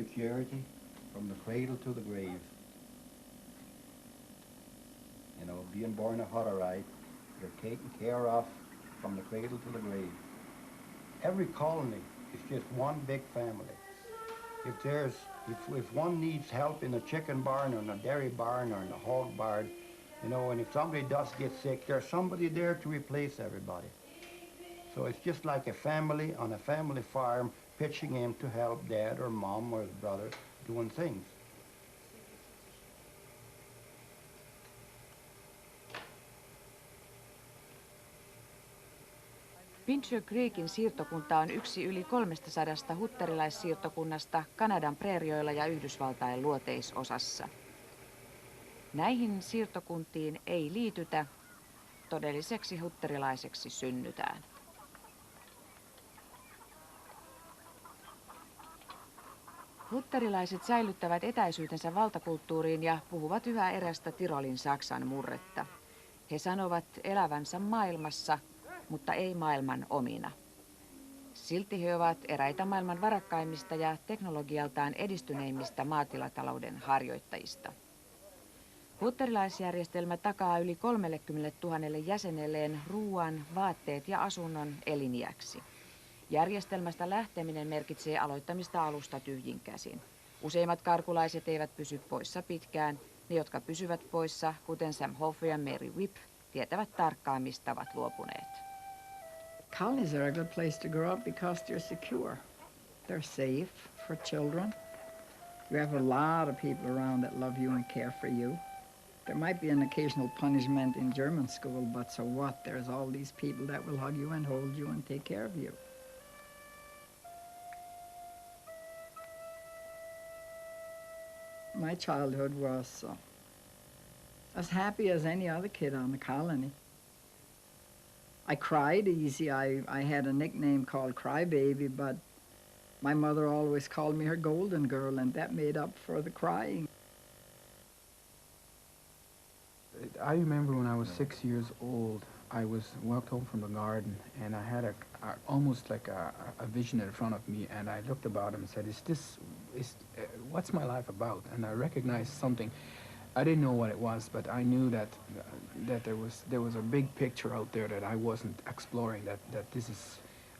security from the cradle to the grave. You know, being born a Hutterite, you're taken care of from the cradle to the grave. Every colony is just one big family. If one needs help in a chicken barn or in a dairy barn or in a hog barn, you know, and if somebody does get sick, there's somebody there to replace everybody. So it's just like a family on a family farm pitching in to help dad or mom or his brother doing things. Pincher Creekin siirtokunta on yksi yli 300 hutterilaissiirtokunnasta Kanadan preerioilla ja Yhdysvaltain luoteisosassa. Näihin siirtokuntiin ei liitytä, todelliseksi hutterilaiseksi synnytään. Hutterilaiset säilyttävät etäisyytensä valtakulttuuriin ja puhuvat yhä erästä Tirolin saksan murretta. He sanovat elävänsä maailmassa, mutta ei maailman omina. Silti he ovat eräitä maailman varakkaimmista ja teknologialtaan edistyneimmistä maatilatalouden harjoittajista. Hutterilaisjärjestelmä takaa yli 30 000 jäsenelleen ruoan, vaatteet ja asunnon eliniäksi. Järjestelmästä lähteminen merkitsee aloittamista alusta tyhjin käsin. Useimmat karkulaiset eivät pysy poissa pitkään. Ne, jotka pysyvät poissa, kuten Sam Hoffe ja Mary Whip, tietävät tarkkaan, mistä ovat luopuneet. Colonies are a good place to grow up because they're secure. They're safe for children. You have a lot of people around that love you and care for you. There might be an occasional punishment in German school, but so what? There's all these people that will hug you and hold you and take care of you. My childhood was as happy as any other kid on the colony. I cried easy. I had a nickname called Crybaby, but my mother always called me her golden girl, and that made up for the crying. I remember when I was 6 years old, I walked home from the garden, and I had almost like a vision in front of me, and I looked about him and said, what's my life about? And I recognized something. I didn't know what it was, but I knew that there was a big picture out there that I wasn't exploring,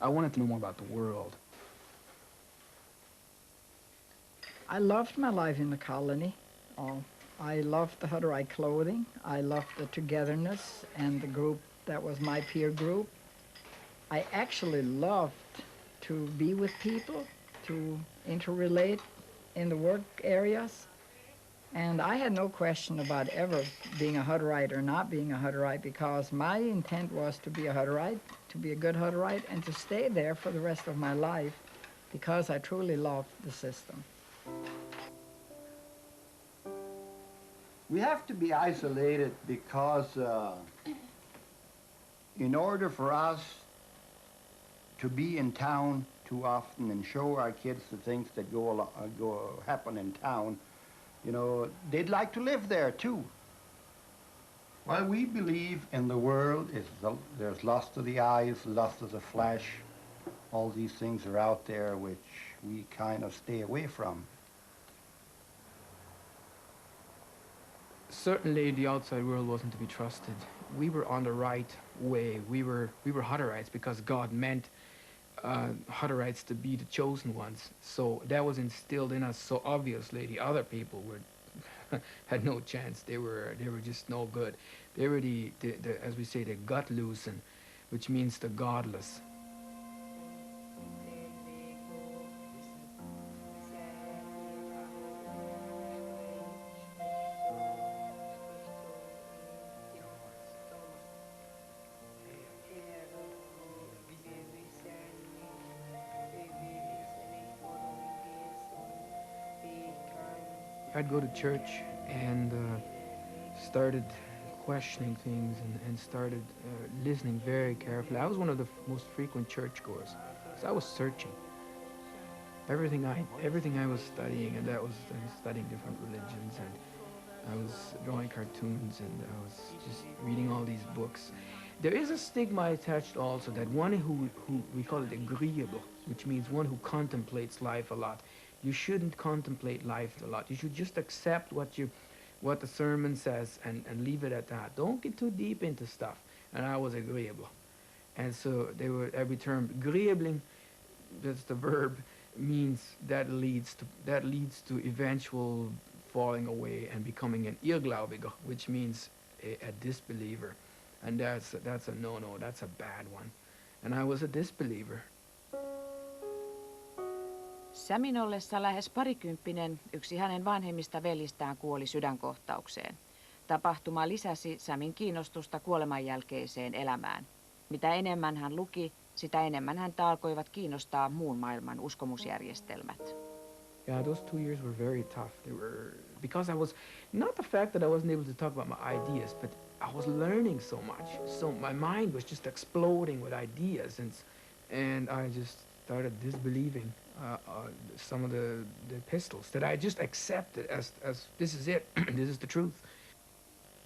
I wanted to know more about the world. I loved my life in the colony. I loved the Hutterite clothing. I loved the togetherness and the group that was my peer group. I actually loved to be with people, to interrelate in the work areas. And I had no question about ever being a Hutterite or not being a Hutterite, because my intent was to be a Hutterite, to be a good Hutterite, and to stay there for the rest of my life, because I truly loved the system. We have to be isolated because in order for us to be in town too often and show our kids the things that happen in town, you know, they'd like to live there too. Well, we believe in the world, there's lust of the eyes, lust of the flesh. All these things are out there which we kind of stay away from. Certainly the outside world wasn't to be trusted. We were on the right way. We were Hutterites because God meant Hutterites to be the chosen ones. So that was instilled in us. So obviously the other people had no chance. They were just no good. They were the as we say, the gut-loosen, which means the godless. I'd go to church and started questioning things and started listening very carefully. I was one of the most frequent churchgoers because I was searching. Everything I was studying, and I was studying different religions, and I was drawing cartoons, and I was just reading all these books. There is a stigma attached also that one who we call it agreeable, which means one who contemplates life a lot. you shouldn't contemplate life a lot. You should just accept what the sermon says and leave it at that. Don't get too deep into stuff. And I was agreeable. And so they were every term, agreeabling, that's the verb, means that leads to eventual falling away and becoming an Irrgläubiger, which means a disbeliever. And that's a no-no, that's a bad one. And I was a disbeliever. Samin ollessa lähes parikymppinen yksi hänen vanhemmista veljistään kuoli sydänkohtaukseen. Tapahtuma lisäsi Samin kiinnostusta kuoleman jälkeiseen elämään. Mitä enemmän hän luki, sitä enemmän häntä alkoivat kiinnostaa muun maailman uskomusjärjestelmät. Yeah, those 2 years were very tough. They were, because I was, not the fact that I wasn't able to talk about my ideas, but I was learning so much. So my mind was just exploding with ideas, and I just started disbelieving some of the epistles that I just accepted as this is it, this is the truth.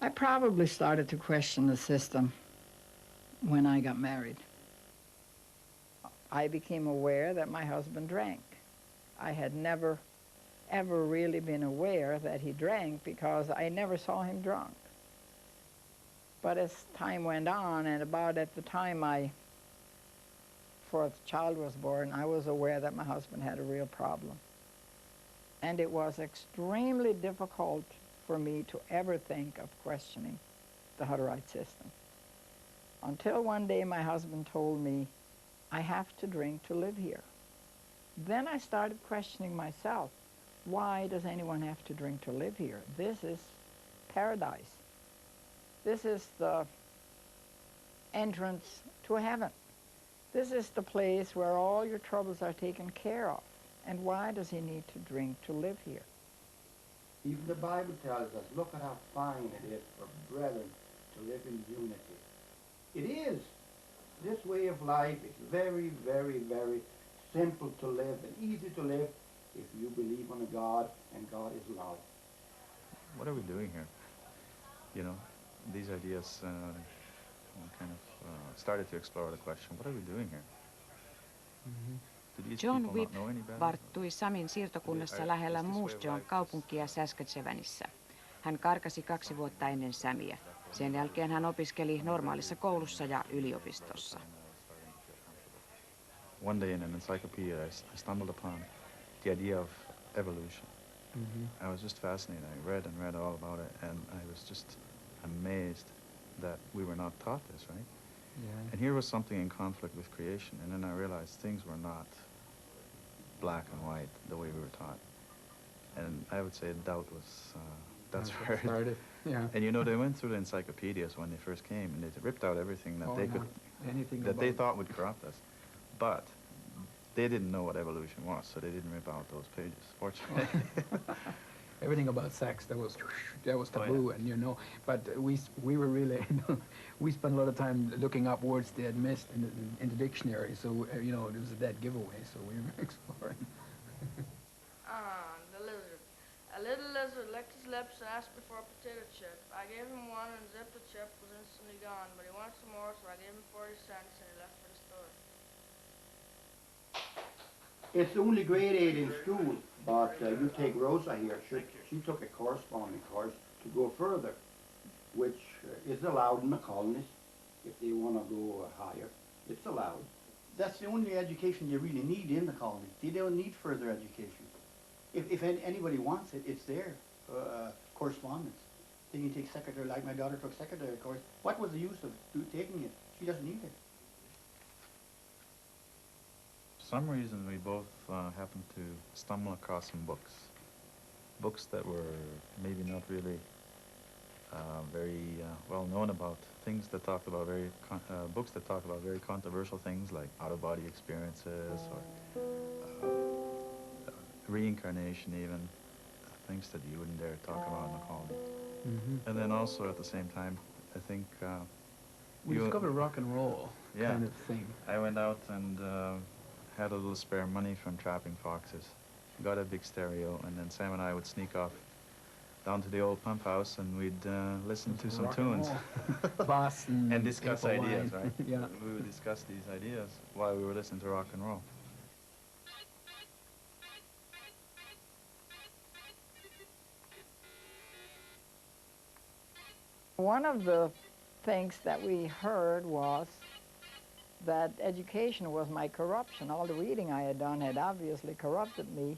I probably started to question the system when I got married. I became aware that my husband drank. I had never, ever really been aware that he drank because I never saw him drunk. But as time went on, and about at the time my fourth child was born, I was aware that my husband had a real problem. And it was extremely difficult for me to ever think of questioning the Hutterite system. Until one day my husband told me, I have to drink to live here. Then I started questioning myself. Why does anyone have to drink to live here? This is paradise. This is the entrance to heaven. This is the place where all your troubles are taken care of. And why does he need to drink to live here? Even the Bible tells us, look at how fine it is for brethren to live in unity. It is. This way of life is very, very, very simple to live and easy to live if you believe on a God, and God is love. What are we doing here? You know, these ideas kind of started to explore the question, what are we doing here? Mm-hmm. Do these John people Whip not know any better? varttui Samin siirtokunnassa lähellä Moose Jawn kaupunkia Saskatchewanissa. Hän karkasi 2 vuotta ennen Samia. Sen jälkeen hän opiskeli normaalissa koulussa ja yliopistossa. One day in an encyclopedia, I stumbled upon the idea of evolution. Mm-hmm. I was just fascinated. I read and read all about it, and I was just amazed that we were not taught this, right? Yeah. And here was something in conflict with creation, and then I realized things were not black and white the way we were taught. And I would say doubt was, that's where it started. Yeah. And you know, they went through the encyclopedias when they first came, and they ripped out everything that they could, that they thought would corrupt us. But they didn't know what evolution was, so they didn't rip out those pages, fortunately. Everything about sex, that was taboo. Oh, yeah. And you know, but we were really, we spent a lot of time looking up words they had missed in the dictionary, so you know, it was a dead giveaway, so we were exploring. The lizard. A little lizard licked his lips and asked me for a potato chip. I gave him one and zipped the chip was instantly gone, but he wanted some more, so I gave him 40 cents and he left for the store. It's only grade 8 in school, but you take Rosa here. She took a corresponding course to go further, which is allowed in the colonies. If they want to go higher, it's allowed. That's the only education you really need in the colony. You don't need further education. If anybody wants it, it's there. Correspondence. Then you take secretary, like my daughter took secretary course. What was the use of taking it? She doesn't need it. For some reason, we both happened to stumble across some books. Books that were maybe not really very well known about. Things that talked about books that talk about very controversial things like out-of-body experiences or reincarnation even. Things that you wouldn't dare talk about in the colony. Mm-hmm. And then also at the same time, I think... we discovered rock and roll kind of thing. I went out and had a little spare money from trapping foxes. Got a big stereo, and then Sam and I would sneak off down to the old pump house and we'd listen to some tunes. Boston and discuss April ideas, wine. right? Yeah. We would discuss these ideas while we were listening to rock and roll. One of the things that we heard was that education was my corruption. All the reading I had done had obviously corrupted me,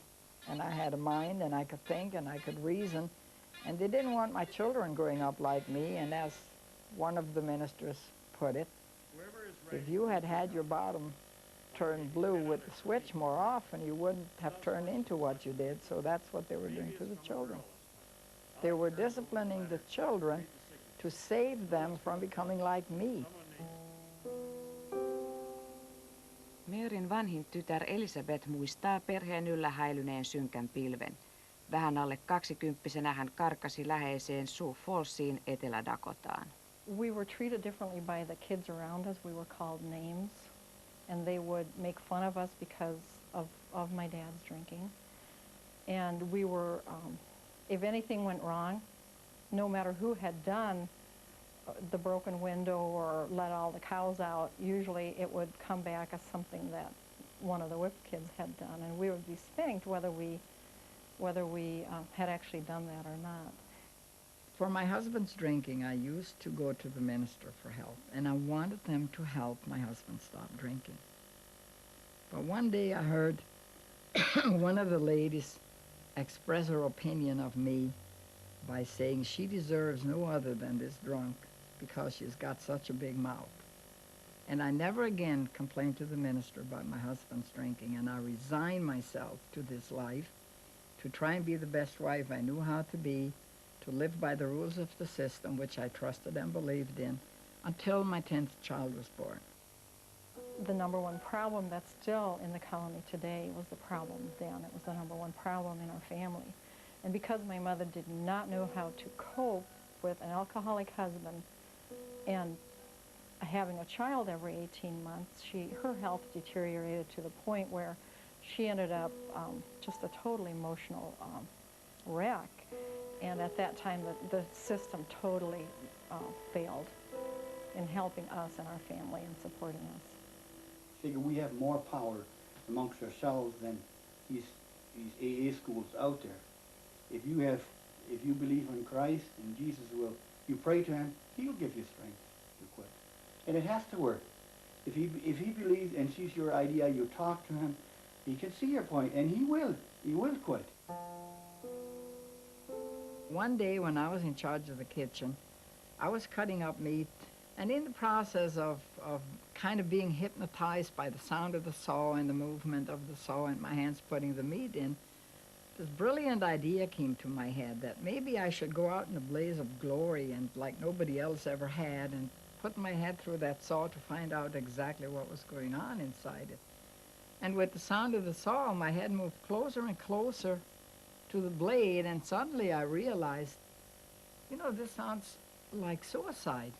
and I had a mind, and I could think, and I could reason, and they didn't want my children growing up like me, and as one of the ministers put it, if you had had your bottom turned blue with the switch more often, you wouldn't have turned into what you did, so that's what they were doing to the children. They were disciplining the children to save them from becoming like me. Maryn vanhin tytär Elisabeth muistaa perheen yllä häilyneen synkän pilven. Vähän alle 20-vuotiaana hän karkasi läheiseen Sioux Fallsiin Etelä-Dakotaan. We were treated differently by the kids around us. We were called names, and they would make fun of us because of my dad's drinking. And we were, if anything went wrong, no matter who had done the broken window or let all the cows out, usually it would come back as something that one of the whipped kids had done, and we would be spanked whether we had actually done that or not. For my husband's drinking, I used to go to the minister for help, and I wanted them to help my husband stop drinking. But one day I heard one of the ladies express her opinion of me by saying she deserves no other than this drunk because she's got such a big mouth. And I never again complained to the minister about my husband's drinking, and I resigned myself to this life to try and be the best wife I knew how to be, to live by the rules of the system, which I trusted and believed in, until my 10th child was born. The number one problem that's still in the colony today was the problem then. It was the number one problem in our family. And because my mother did not know how to cope with an alcoholic husband and having a child every 18 months, her health deteriorated to the point where she ended up just a total emotional wreck. And at that time, the system totally failed in helping us and our family and supporting us. Figure we have more power amongst ourselves than these AA schools out there. If you believe in Christ and Jesus will, you pray to him, he'll give you strength to quit. And it has to work. If he believes and sees your idea, you talk to him, he can see your point, and he will quit. One day when I was in charge of the kitchen, I was cutting up meat, and in the process of kind of being hypnotized by the sound of the saw and the movement of the saw and my hands putting the meat in, this brilliant idea came to my head that maybe I should go out in a blaze of glory and like nobody else ever had and put my head through that saw to find out exactly what was going on inside it. And with the sound of the saw, my head moved closer and closer to the blade, and suddenly I realized, this sounds like suicide.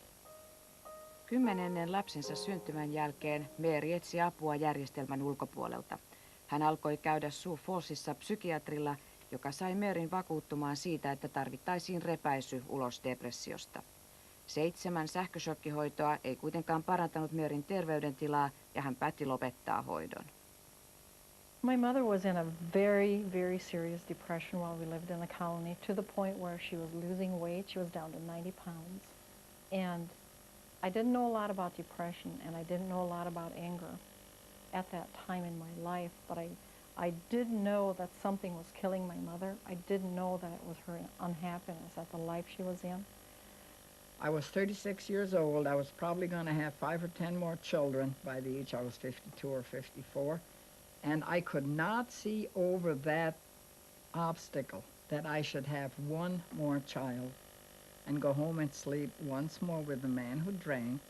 10. lapsensa syntymän jälkeen Mary etsi apua järjestelmän ulkopuolelta. Hän alkoi käydä Sioux Fallsissa psykiatrilla, joka sai Maryn vakuuttumaan siitä, että tarvittaisiin repäisy ulos depressiosta. 7 sähköshokkihoitoa ei kuitenkaan parantanut Maryn terveydentilaa, ja hän päätti lopettaa hoidon. My mother was in a very, very serious depression while we lived in the colony, to the point where she was losing weight. She was down to 90 pounds. And I didn't know a lot about depression, and I didn't know a lot about anger at that time in my life, but I did know that something was killing my mother. I didn't know that it was her unhappiness at the life she was in. I was 36 years old. I was probably going to have 5 or 10 more children by the age I was 52 or 54. And I could not see over that obstacle that I should have one more child and go home and sleep once more with the man who drank.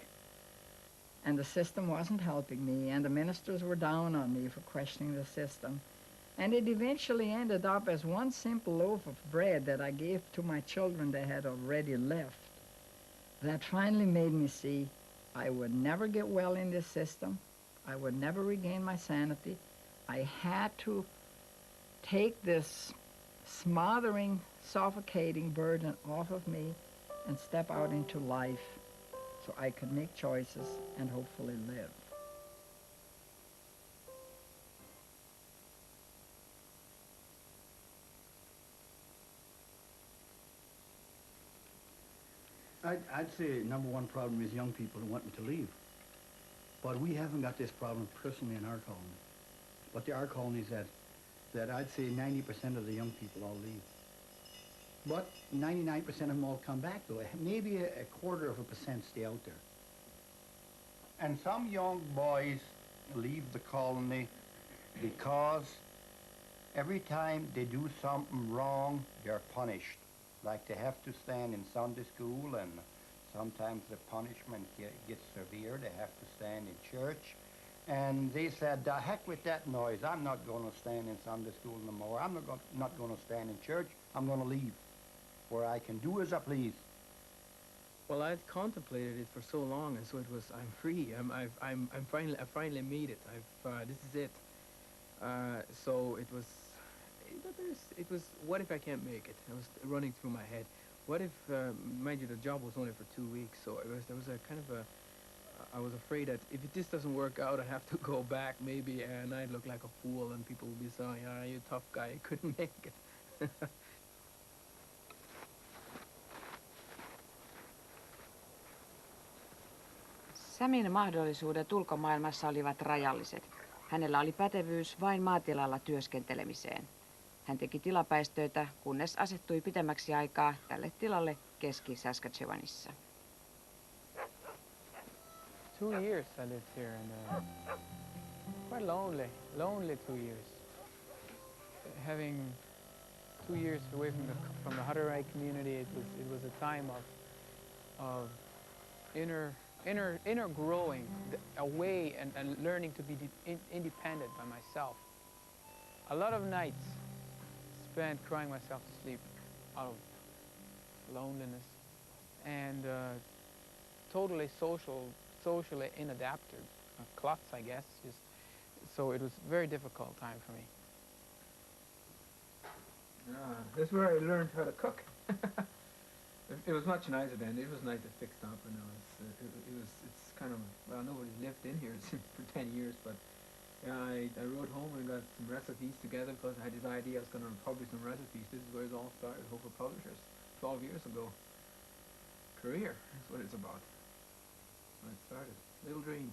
And the system wasn't helping me, and the ministers were down on me for questioning the system. And it eventually ended up as one simple loaf of bread that I gave to my children that had already left. That finally made me see I would never get well in this system. I would never regain my sanity. I had to take this smothering, suffocating burden off of me and step out into life so I could make choices and hopefully live. I'd say number one problem is young people who wanting to leave. But we haven't got this problem personally in our colony. But there are colonies that I'd say 90% of the young people all leave. But 99% of them all come back, though. Maybe a quarter of a percent stay out there. And some young boys leave the colony because every time they do something wrong, they're punished. Like they have to stand in Sunday school, and sometimes the punishment gets severe. They have to stand in church. And they said, the heck with that noise. I'm not going to stand in Sunday school no more. I'm not going to stand in church. I'm going to leave, where I can do as I please. Well, I've contemplated it for so long, and so it was. I'm free. I finally made it. This is it. So it was. It was. What if I can't make it? I was running through my head. What if, mind you, the job was only for 2 weeks, so there was a kind of a. I was afraid that if this doesn't work out, I have to go back maybe, and I'd look like a fool, and people would be saying, "Ah, you tough guy, you couldn't make it." Samin mahdollisuudet ulkomaailmassa olivat rajalliset. Hänellä oli pätevyys vain maatilalla työskentelemiseen. Hän teki tilapäistöitä, kunnes asettui pitemmäksi aikaa tälle tilalle Keski-Saskatchewanissa. 2 years I lived here, and quite lonely 2 years. Having 2 years away from the Ala-Heikkilä community, it was a time of inner growing, away and learning to be independent by myself. A lot of nights spent crying myself to sleep out of loneliness, and totally socially inadapted, klutz, I guess. So it was a very difficult time for me. This is where I learned how to cook. It was much nicer then. It was nice to fix up, and it's kind of, well, nobody's lived in here for 10 years, but I wrote home and got some recipes together because I had this idea I was going to publish some recipes. This is where it all started, Hofer Publishers, 12 years ago. Career, that's what it's about. That's when it started. Little dream.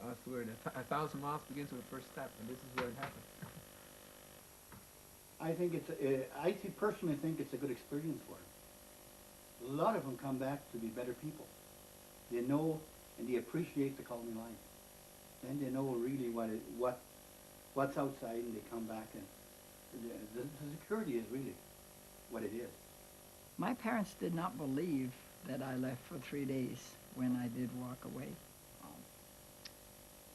I swear, 1,000 miles begins with the first step, and this is where it happened. I personally think it's a good experience for them. A lot of them come back to be better people. They know and they appreciate the colony life. Then they know really what's outside, and they come back, and the security is really what it is. My parents did not believe that I left for 3 days when I did walk away.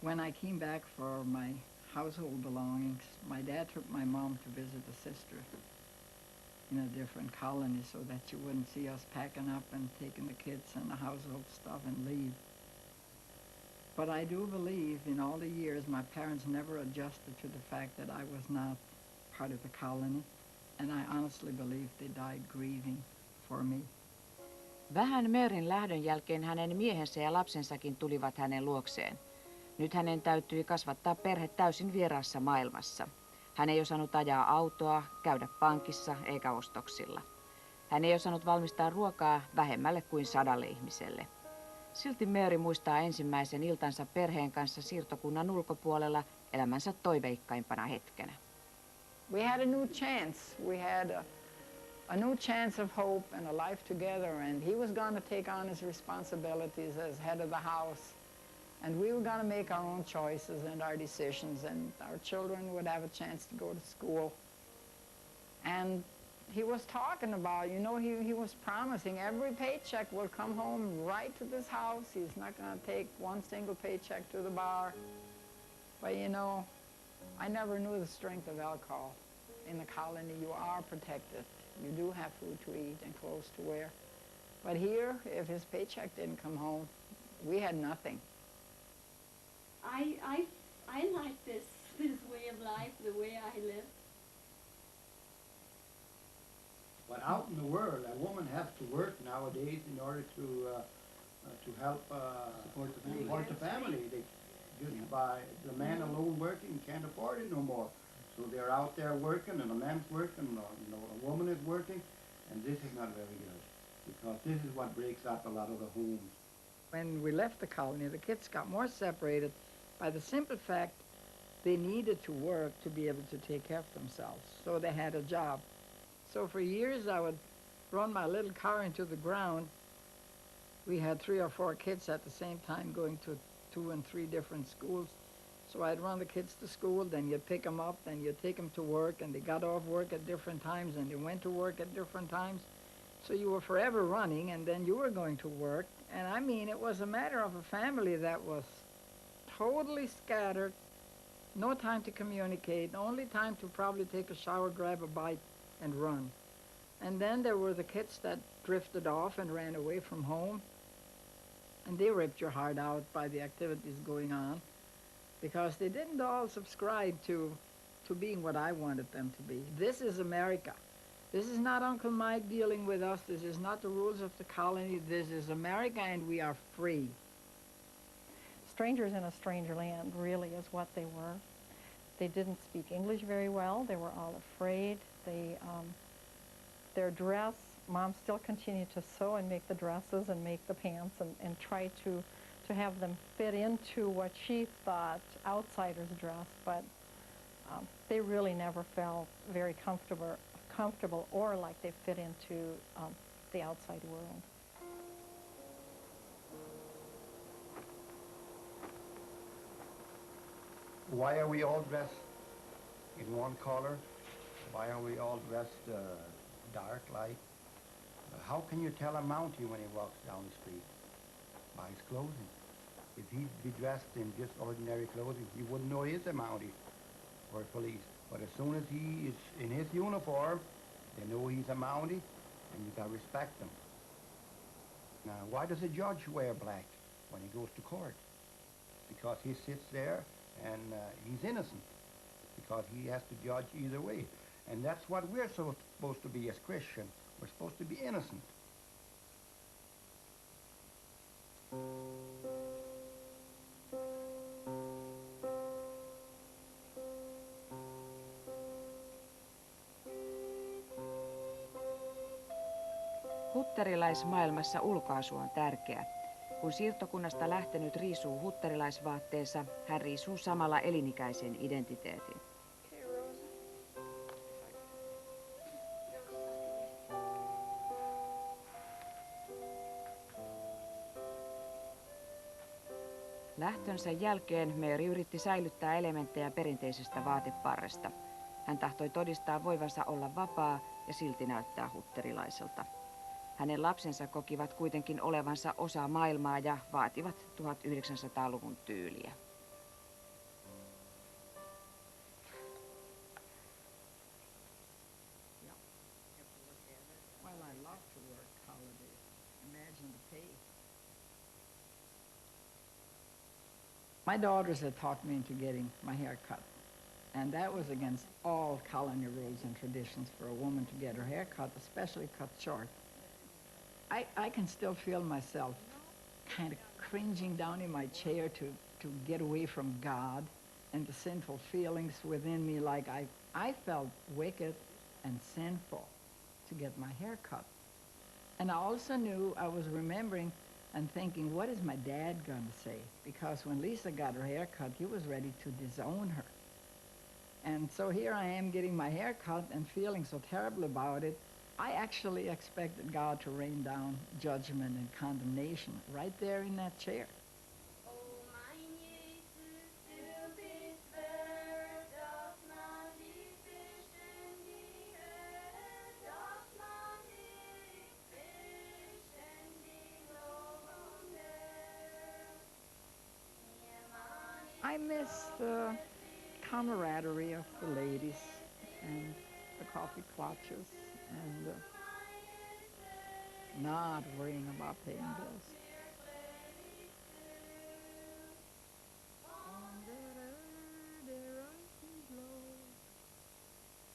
When I came back for my household belongings, my dad took my mom to visit a sister in a different colony so that she wouldn't see us packing up and taking the kids and the household stuff and leave. But I do believe in all the years my parents never adjusted to the fact that I was not part of the colony, and I honestly believe they died grieving for me. Vähän Maryn lähdön jälkeen hänen miehensä ja lapsensakin tulivat hänen luokseen. Nyt hänen täytyi kasvattaa perhe täysin vieraassa maailmassa. Hän ei osannut ajaa autoa, käydä pankissa eikä ostoksilla. Hän ei osannut valmistaa ruokaa vähemmälle kuin 100 ihmiselle. Silti Mary muistaa ensimmäisen iltansa perheen kanssa siirtokunnan ulkopuolella elämänsä toiveikkaimpana hetkenä. We had a new chance. We had a new chance of hope and a life together, and he was going to take on his responsibilities as head of the house. And we were going to make our own choices and our decisions, and our children would have a chance to go to school. And he was talking about, you know, he was promising every paycheck will come home right to this house. He's not going to take one single paycheck to the bar. But, you know, I never knew the strength of alcohol. In the colony, you are protected. You do have food to eat and clothes to wear. But here, if his paycheck didn't come home, we had nothing. I like this way of life, the way I live. But out in the world, a woman has to work nowadays in order to help support the family. They just by the man alone working can't afford it no more. So they're out there working, and the man's working, or, you know, the woman is working, and this is not very good. because this is what breaks up a lot of the homes. When we left the colony, the kids got more separated by the simple fact they needed to work to be able to take care of themselves, so they had a job. So for years I would run my little car into the ground. We had 3 or 4 kids at the same time going to 2 and 3 different schools. So I'd run the kids to school, then you'd pick them up, then you'd take them to work, and they got off work at different times, and they went to work at different times. So you were forever running, and then you were going to work. And I mean, it was a matter of a family that was totally scattered, no time to communicate, only time to probably take a shower, grab a bite, and run. And then there were the kids that drifted off and ran away from home, and they ripped your heart out by the activities going on, because they didn't all subscribe to being what I wanted them to be. This is America. This is not Uncle Mike dealing with us. This is not the rules of the colony. This is America, and we are free. Strangers in a stranger land really is what they were. They didn't speak English very well. They were all afraid. Their dress, Mom still continued to sew and make the dresses and make the pants and try to have them fit into what she thought outsiders dress, but they really never felt very comfortable or like they fit into the outside world. Why are we all dressed in one color? Why are we all dressed dark light? How can you tell a Mountie when he walks down the street? By his clothing. If he'd be dressed in just ordinary clothing, you wouldn't know he's a Mountie or a police. But as soon as he is in his uniform, they know he's a Mountie, and you gotta respect him. Now, why does a judge wear black when he goes to court? Because he sits there and he's innocent, because he has to judge either way. And that's what we're supposed to be as Christians. We're supposed to be innocent. Hutterilaismaailmassa ulkoasu on tärkeä. Kun siirtokunnasta lähtenyt riisuu hutterilaisvaatteensa, hän riisuu samalla elinikäisen identiteetin. Lähtönsä jälkeen Mary yritti säilyttää elementtejä perinteisestä vaateparresta. Hän tahtoi todistaa voivansa olla vapaa ja silti näyttää hutterilaiselta. Hänen lapsensa kokivat kuitenkin olevansa osa maailmaa ja vaativat 1900-luvun tyyliä. My daughters had talked me into getting my hair cut, and that was against all colony rules and traditions for a woman to get her hair cut, especially cut short. I can still feel myself kind of cringing down in my chair to get away from God and the sinful feelings within me, like I felt wicked and sinful to get my hair cut. And I also knew, I was remembering and thinking, what is my dad going to say? Because when Lisa got her hair cut, he was ready to disown her. And so here I am getting my hair cut and feeling so terrible about it. I actually expected God to rain down judgment and condemnation right there in that chair. I miss the camaraderie of the ladies and the coffee clutches and not worrying about paying bills.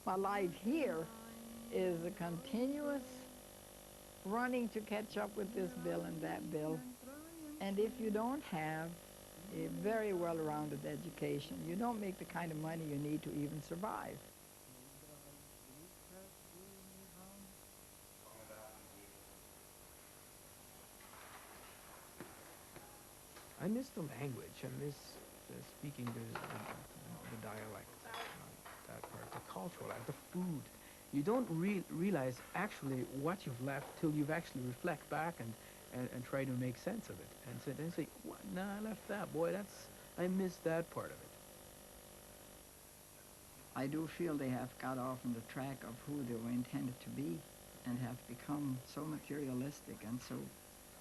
My life here is a continuous running to catch up with this bill and that bill. And if you don't have a very well-rounded education, you don't make the kind of money you need to even survive. miss the language. I miss speaking the dialect, that part, the cultural, the food. You don't realize actually what you've left till you've actually reflect back and try to make sense of it. And then say, what? No, I left that. Boy, I missed that part of it. I do feel they have got off on the track of who they were intended to be and have become so materialistic and so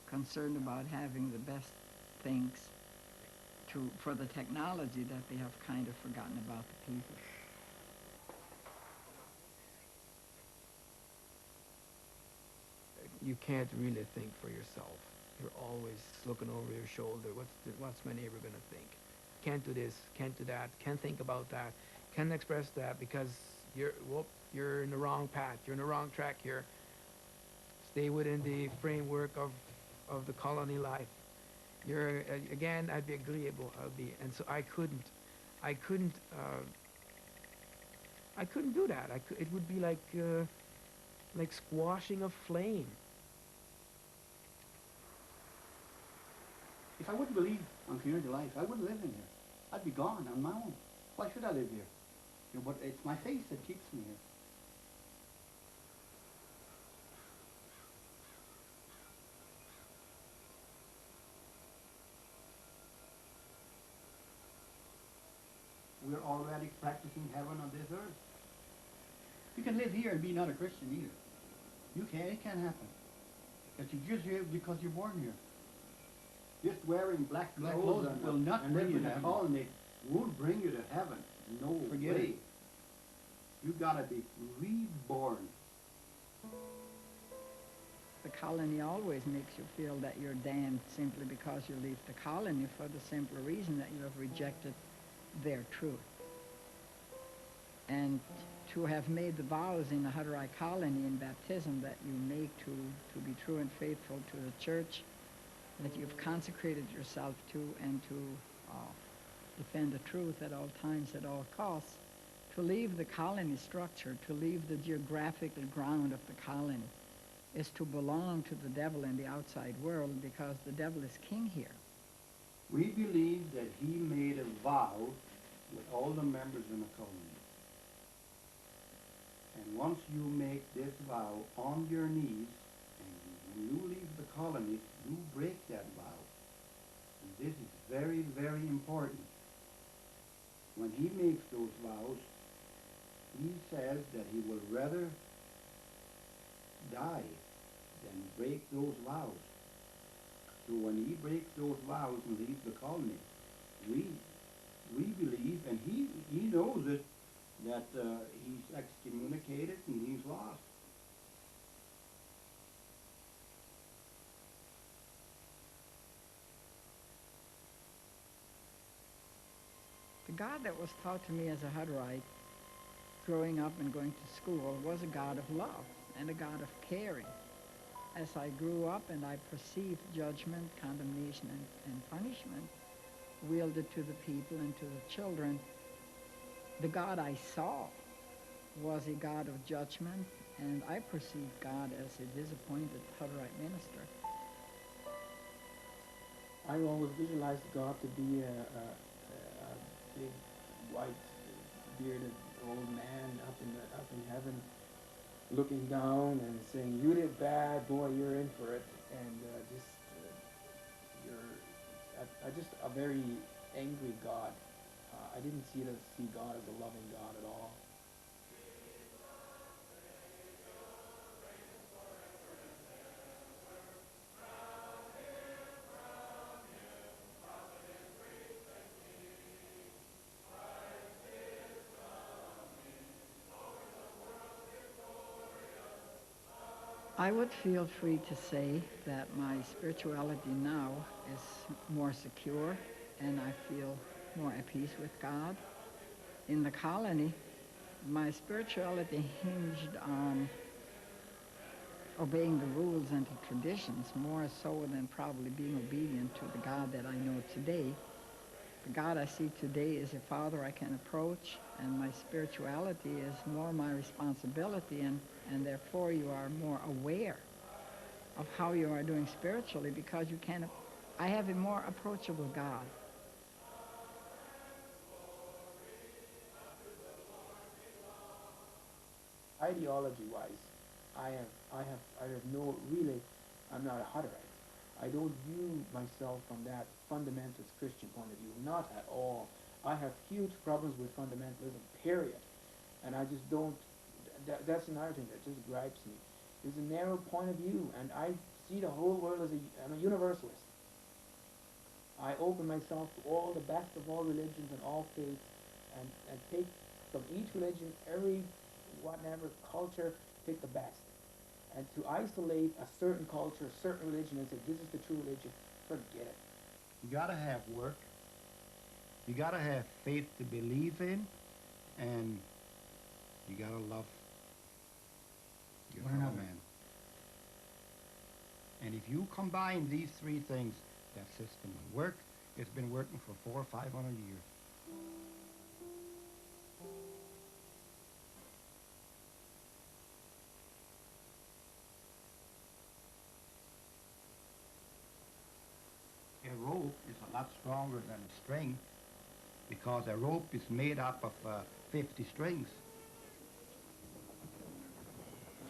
concerned about having the best things for the technology that they have kind of forgotten about the people. You can't really think for yourself. You're always looking over your shoulder. What's my neighbor going to think? Can't do this, can't do that, can't think about that, can't express that because you're in the wrong path, you're in the wrong track here. Stay within the framework of the colony life. You're again, I'd be agreeable, and so I couldn't do that. It would be like squashing a flame. If I wouldn't believe on community life, I wouldn't live in here. I'd be gone on my own. Why should I live here? You know, but it's my faith that keeps me here. We're already practicing heaven on this earth. You can live here and be not a Christian either. You can. It can happen. Because you're born here. Just wearing black clothes will not bring you to heaven. Colony won't bring you to heaven. No, forget it. You gotta be reborn. The colony always makes you feel that you're damned simply because you leave the colony for the simple reason that you have rejected their truth. And to have made the vows in the Hutterite colony in baptism that you make to be true and faithful to the church that you've consecrated yourself to and to defend the truth at all times, at all costs, to leave the colony structure, to leave the geographical ground of the colony, is to belong to the devil in the outside world because the devil is king here. We believe that he made a vow with all the members in the colony. And once you make this vow on your knees, and when you leave the colony, you break that vow. And this is very, very important. When he makes those vows, he says that he will rather die than break those vows. So when he breaks those vows and leaves the colony, we believe, and he knows it, that he's excommunicated and he's lost. The God that was taught to me as a Hutterite, growing up and going to school, was a God of love and a God of caring. As I grew up and I perceived judgment, condemnation, and punishment wielded to the people and to the children, the God I saw was a God of judgment, and I perceived God as a disappointed Hutterite minister. I always visualized God to be a big, white, bearded old man up in heaven, looking down and saying, "You did bad, boy. You're in for it." And just a very angry God. I didn't see God as a loving God at all. I would feel free to say that my spirituality now is more secure and I feel more at peace with God. In the colony, my spirituality hinged on obeying the rules and the traditions more so than probably being obedient to the God that I know today. The God I see today is a Father I can approach, and my spirituality is more my responsibility, and therefore you are more aware of how you are doing spiritually because you can I have a more approachable God. Ideology-wise, I have no, really, I'm not a Hutterite. I don't view myself from that fundamentalist Christian point of view, not at all. I have huge problems with fundamentalism, period. And I just don't, that's another thing that just gripes me. It's a narrow point of view, and I see the whole world as I'm a universalist. I open myself to all the best of all religions and all faiths, and take from each religion, every whatever culture, pick the best. And to isolate a certain culture, a certain religion, and say this is the true religion, forget it. You gotta have work. You gotta have faith to believe in, and you gotta love your fellow man. And if you combine these three things, that system will work. It's been working for 400 or 500 years. A rope is a lot stronger than a string because a rope is made up of 50 strings.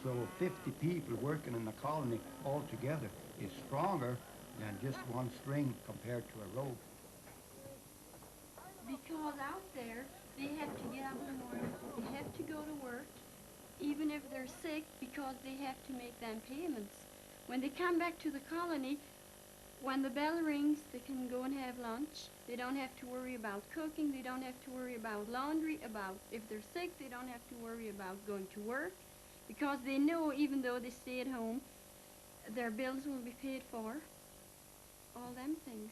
So 50 people working in the colony all together is stronger than just one string compared to a rope. Because out there, they have to get up in the morning, they have to go to work, even if they're sick, because they have to make them payments. When they come back to the colony, when the bell rings, they can go and have lunch. They don't have to worry about cooking. They don't have to worry about laundry. If they're sick, they don't have to worry about going to work, because they know even though they stay at home, their bills will be paid for. All them things.